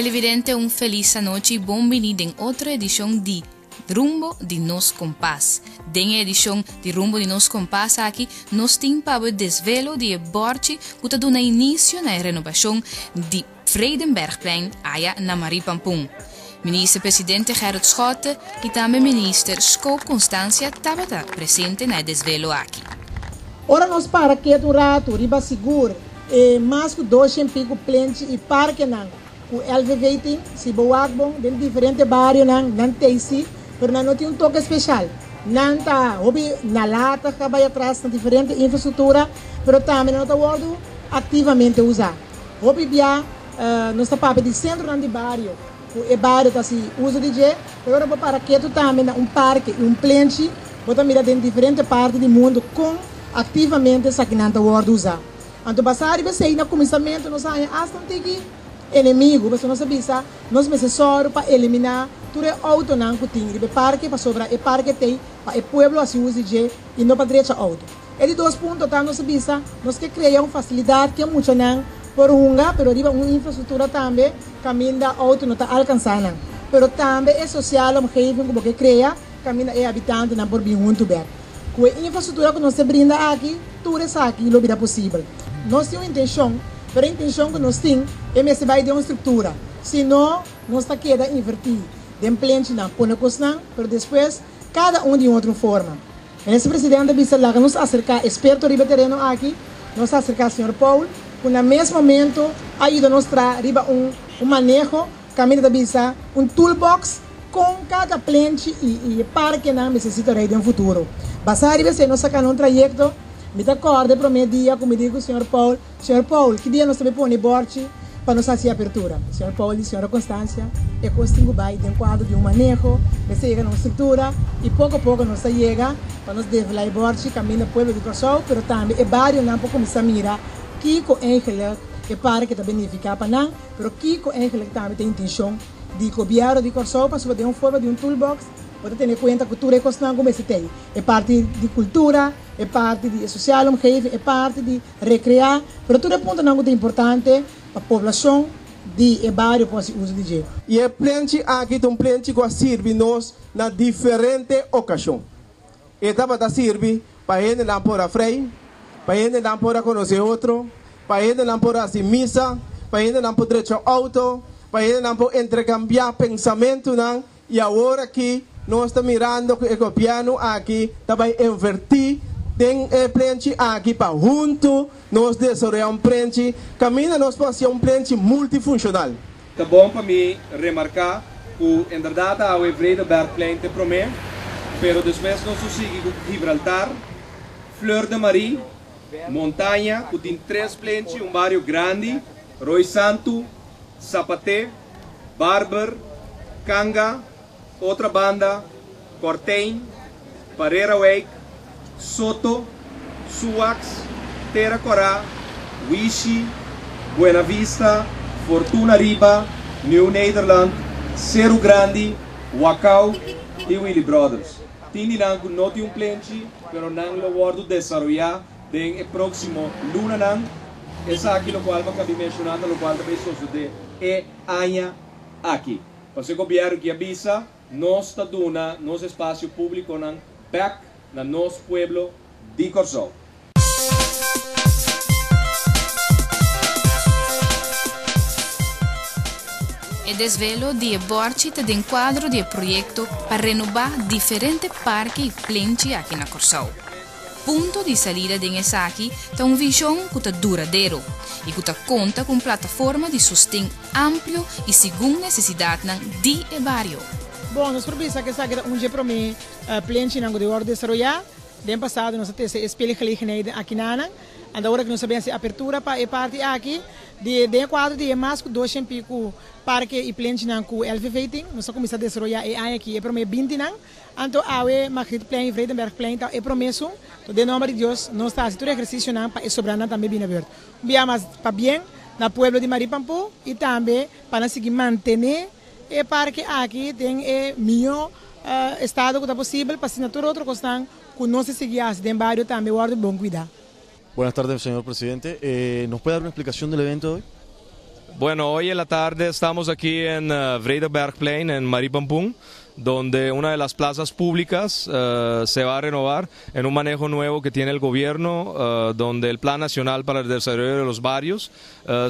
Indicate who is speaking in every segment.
Speaker 1: Televidente, un feliz noche y bienvenido en otra edición de Rumbo de Nos Compás. En edición de Rumbo de Nos Compás aquí nos tem para o desvelo de Borchi que dá inicio na renovação de Vredenbergplein aya na Maripampum. Ministro-presidente Gerrit Schotten e também ministro Scoop Constância estavam presentes na desvelo aqui.
Speaker 2: Ora nós para que um rato riba seguro mais que 200 pico plente e parque não o LV20 se boagbon de diferentes bairros não tem se mas não tem toque especial não tá hobby na lata que vai atrás na diferente infraestrutura mas também não tá word ativamente usar hobby bia nós tá para de centro de bairro o bairro tá se usa de je agora para que tu também parque e plente bota mira em diferentes partes do mundo com ativamente essa que não tá word usar então passar e você no começamento nós aí hasta que inimigo, você não sabia, nós necessário para eliminar tudo o auto não que tem, o parque para sobrar, o parque tem para o povo assim usa e não para direita auto. E de dois pontos tá nós sabia, nós que criar uma facilidade que muito não por mas riba uma infraestrutura também caminho da auto não está alcançando, mas também é social um jeito que cria caminho é habitante não por bem junto bem. Com a infraestrutura que nós se brinda aqui, tudo isso aqui lo vida possível. Nós temos intenção Pero a intenção que nós temos é que vai ter uma estrutura. Senão, nós está queda invertir. De plente na põe mas depois, cada de outra forma. Esse presidente disse lá que nos acercar experto riba terreno aqui, nos acercar o senhor Paul, que no mesmo momento ajuda a nos trazer um manejo, caminho da bisa, toolbox com cada plente e parque que não necessita de um futuro. Basta riba se nós sacar um trajeto. Me acordo para o meu dia, como digo o senhor Paul, que dia nós também põe borte para nos fazer a abertura? O senhor Paul e a senhora Constância, é consigo vai de quadro de manejo, me chega numa estrutura e pouco a pouco nós chega para nos develar o borte, caminho do povo de Corsol, mas também é vários não para começar a mirar que com Angela é para que também beneficia para não, mas que com Angela também tem intenção de copiar de Corsol para fazer uma forma de toolbox. Pode ter em conta que cultura é constante como esse tem. É parte de cultura, é parte de social, é parte de recrear. Mas tudo é ponto não é importante para a população de bairro para se usar de jeito.
Speaker 3: E é plente aqui tem plente que serve nos na diferente ocasião. Etapa da serve para ele não pôr a freio, para ele não pôr a conhecer outro, para ele não pôr a se missa, para ele não pôr direito ao auto, para ele não pôr intercambiar pensamento não. E agora aqui nós estamos mirando que o piano aqui também invertir tem plente aqui para junto nós desenvolver plente caminha nós para ser plente multifuncional.
Speaker 4: É bom para mim remarcar que em verdade a Vredenbergplein te promete, pero depois nós seguimos com Gibraltar, Fleur de Marie, Montanha, que tem 3 plentes, bairro grande, Roy Santo, Zapaté, Barber, Canga, outra banda, Cortein, Pereira Wake, Soto, Suax, Terra Corá, Wishi, Buena Vista, Fortuna Riba, New Nederland, Cerro Grande, Wacau e Willy Brothers. Tini não tem plente, pero não lo guardo desarrollar em próximo luna não. Essa aqui no qual acabei mencionando, no qual também sucede é aña aqui. Você governo que avisa nós está dando nosso espaço público nan back na nosso pueblo de Corsol.
Speaker 1: O desvelo de Borchi te den quadro de projeto para renovar diferentes parques e plentes aqui na Corsol. Punto de salida de essa aqui tem uma visão que é duradouro e que conta com plataforma de sustento amplo e segundo necessidade de bairro.
Speaker 2: Bom, nós propomos que essa é dia para mim plente não de ordem desarrollar. No passado nós temos espelho gelegenheid aqui na agora que nós sabemos a abertura para a parte aqui de quadro de mais que 200 pico parque e plente não com LV20 nós começamos a desarrollar e aqui é para mim 20 não então a Magrietplein Vredenbergplein tá é promesso então de nome de Deus nós está todo exercício não para sobrando também bem aberto bem mais para bem na pueblo de Maripampu e também para seguir manter e parque aqui tem melhor estado que é possível para assinatura outro costão que não se seguia de barrio também guarda bom cuidado.
Speaker 5: Buenas tardes, señor presidente. ¿Nos puede dar una explicación del evento de hoy? Bueno, hoy en la tarde estamos aquí en Vredenbergplein, en Maripampún, donde una de las plazas públicas se va a renovar en un manejo nuevo que tiene el gobierno, donde el Plan Nacional para el Desarrollo de los Barrios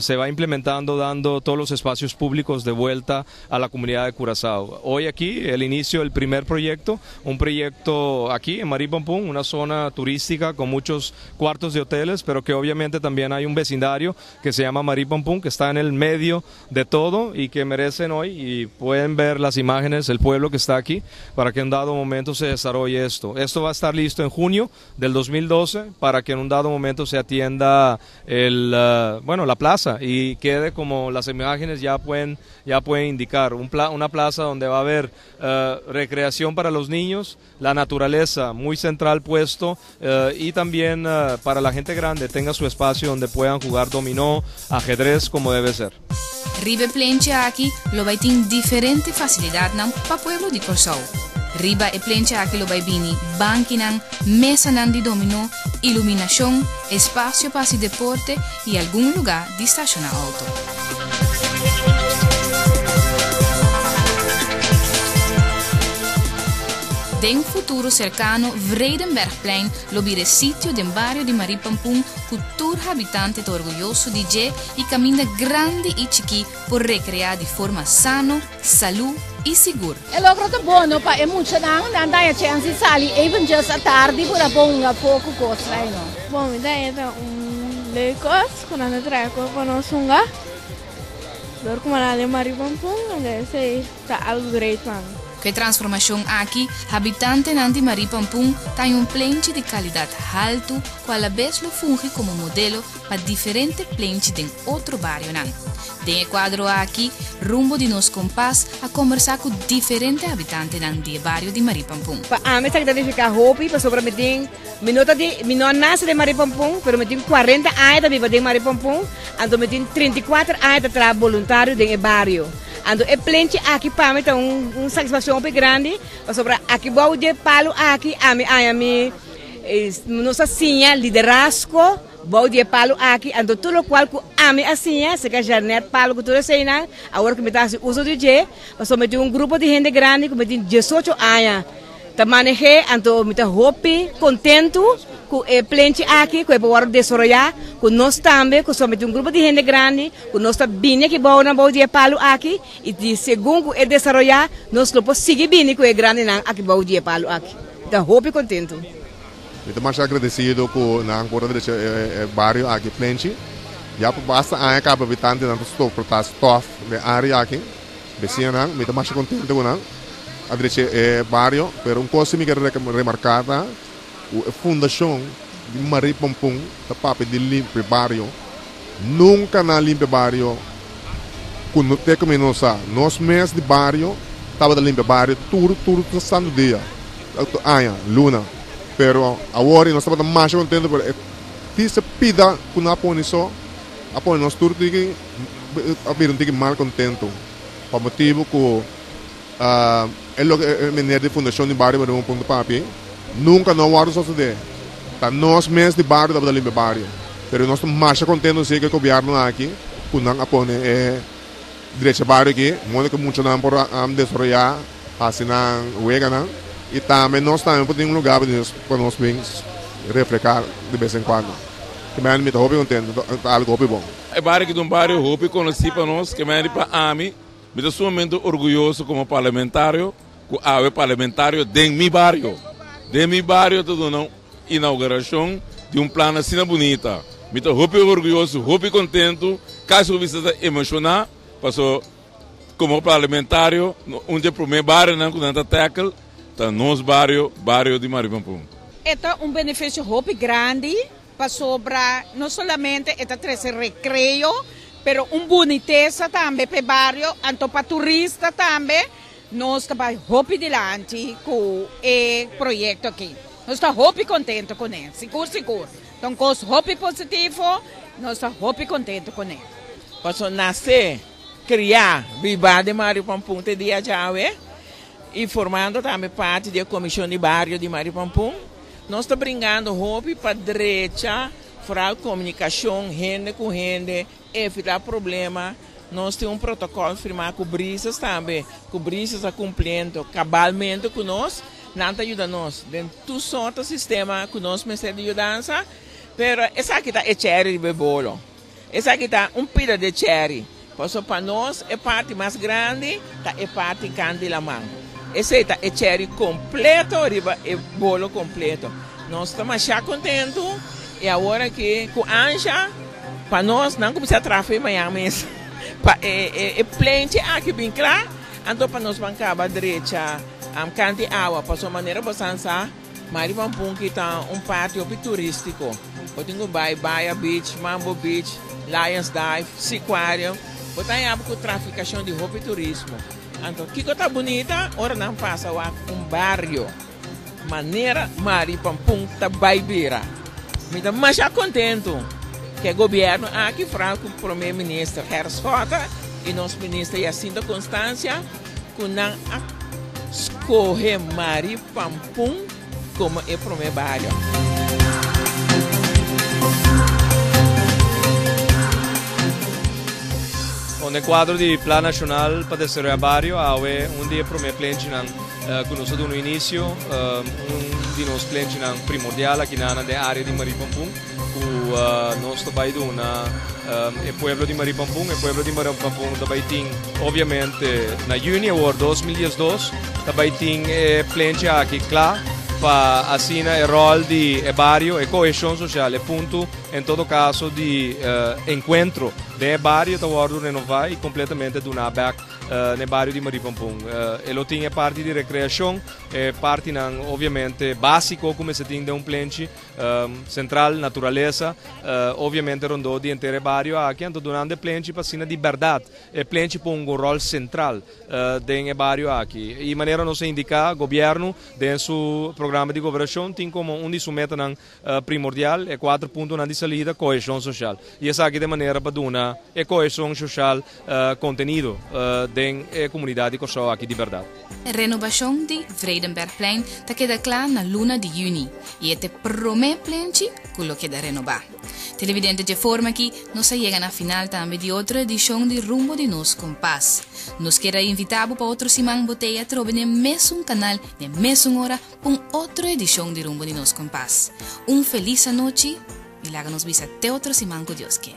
Speaker 5: se va implementando, dando todos los espacios públicos de vuelta a la comunidad de Curazao. Hoy aquí el inicio del primer proyecto, un proyecto aquí en Maripampún, una zona turística con muchos cuartos de hoteles, pero que obviamente también hay un vecindario que se llama Maripampún, que está en el medio de todo y que merecen hoy, y pueden ver las imágenes, el pueblo que está aquí, para que en un dado momento se desarrolle esto. Esto va a estar listo en junio del 2012 para que en un dado momento se atienda la plaza y quede como las imágenes ya pueden indicar, una plaza donde va a haber recreación para los niños, la naturaleza muy central puesto, y también para la gente grande tenga su espacio donde puedan jugar dominó, ajedrez como debe ser.
Speaker 1: Ribe Plencha aqui lo vai ter diferente facilidade para o pueblo de Curazao. Riba e Plencha aqui lo vai bini banchi mesa de dominó, iluminação, espaço para se deporte e algum lugar de estacionar auto. En futuro cercano, Vredenbergplein lo vire sitio del barrio de Maripampún, cultura habitante orgulloso de je y camina grande y chiqui por recrear de forma sano, salud e segura.
Speaker 6: É logo tá bom, não pa é muito não, não dá a chance sali even just a tarde por a bonga pouco costa aí não.
Speaker 7: Bom, me dá leukos quando anda treco para nós sunga. Dor como na Maripampún, onde sei tá algo direito mano.
Speaker 1: Que transformação aqui, habitante de Maripampún tem plenche de qualidade alto, qual a vez lo funge como modelo para diferentes plenche de outro barrio. Den quadro aqui, rumbo de nos compás a conversar com diferentes habitantes do barrio de Maripampún.
Speaker 8: A mim está ficar hobby para sobre me não nasce de Maripampún, pero me tenho 40 anos de viver de Maripampún, então me tenho 34 anos de trabalho voluntário de barrio. Ando é plenche aqui para mim tem satisfação bem grande, sobre aqui vou de palo aqui a mim nossa sinha liderazgo vou de palo aqui ando tudo qual a mim assim se que já net palo que tudo sei na agora que me dá uso de je, sobre tem grupo de gente grande que me tem 18 anos te manejei ando me tá happy contento com é plenche aqui com é para desarrollar com nós também com somente grupo de gente grande com nós também que vou de palo aqui e de segundo é desarrollar nós lo seguir bem com é grande não aqui vou de palo aqui tá happy contento.
Speaker 9: Estou mais agradecido com na agora desse bairro aqui plenche já por basta a cada habitante não estou por estar staff da área aqui vecina não me estou mais contento com não adresse bairro pero coisa me quero remarcar a fundação de Maripampún da papo de limpo bairro nunca na limpo bairro quando te começou nós meses de bairro estava de limpo bairro tudo santo dia luna pero agora nós estamos mais contentes por essa pida com a ponição nós tudo que abrir mal contento por motivo que é lo que maneira de fundação de bairro para ponto papi nunca não há suceder tá nós meses de bairro da limpa bairro pero nós estamos mais contentes que o governo aqui com não apone direito bairro aqui muito que muito não por desarrollar assim não wega não e também nós podemos lugar para nós bem refrescar de vez em quando que me está muito contente algo bom
Speaker 10: é bairro que bairro hope conheci para nós que me para ami me estou sumamente orgulhoso como parlamentário parlamentário de mi barrio tudo não inauguração de plano assim bonita me estou muito orgulhoso muito contente caso você está emocionado passou como parlamentário onde primeiro bairro não com tanta tackle tá nos barrio de Maripampún
Speaker 6: É benefício muito grande para sobre não somente esse recreio pero boniteza também para o barrio, anto para turista também, nós estamos muito dilante com o projeto aqui. Nós estamos muito contentes com ele, seguro. Então, coisa muito positiva, nós estamos muito contentes com ele.
Speaker 11: Para nascer, criar, viver de Maripampún de dia já e formando também parte da comissão de barrio de Maripampún, nós estamos brincando muito para a direita, para a comunicação, gente com gente, evitar problema nós temos protocolo firmado com Brisas também, com Brisas a cumprindo cabalmente com nós, não ajuda nós, dentro de todo sorte sistema com nós, Ministério de Ajudança, pero essa aqui está cherry de bolo, essa aqui está pida de cherry, para nós é parte mais grande, é parte grande da mão, esse está cherry completo, é bolo completo, nós estamos já contentos, e agora que com Anja, para nós não começar a trabalhar amanhã mesmo. É plente aqui bem claro, então para nós bancar a direita, cante água, para sua maneira bastante, Mari Pampung que está pátio turístico. Eu tenho Baia Beach, Mambo Beach, Lions Dive, Siquário, eu tenho com traficação de roupa e turismo. Então, que está bonita, ora não passa bairro, maneira Mari Pampung está baibeira. Me dá mais contento. Que o governo aqui fala com o primeiro-ministro Herzog e nosso ministro Jacinto Constância que não escolhe Mari Pampung como o primeiro bairro.
Speaker 5: No quadro di Plan Nacional para Desarrollo Barrio, há dia primeiro plano que nós no início, dos planos primordial aqui na área de Mari Pampung, que nós também o pueblo de Mari Pampung, também tem, obviamente, na junho de 2012, também tem plano aqui, claro, para assinar o rol de barrio e coesão social, ponto, em todo caso, de encontro de barrio, está renovar e completamente donar back no bairro de Mari Pampung. Ele tem parte de recreação, parte, obviamente, básico, como se tem de plano central, natureza, obviamente, rondou de inteiro bairro aqui, então, donando plano para assinar de verdade, plano para rol central do bairro aqui. E maneira não se indicar, o governo, dentro do seu programa de governação, tem como de sua meta primordial, 4 pontos de salida, coesão social. E essa aqui de maneira para donar a coesão social contenido da comunidade que só aqui de verdade.
Speaker 1: A renovação de Vredenbergplein está queda clara na luna de junho e este primeiro plano que lo queda renovar. Televidente de forma que nós chegamos na final também de outra edição de Rumbo de Nos Compás. Nos queda invitado para outro Simão Boteia trobe no mesmo canal, na mesma hora, com outra edição de Rumbo de Nos Compás. Feliz noite e lá nos visa até outro Simão com Deus que.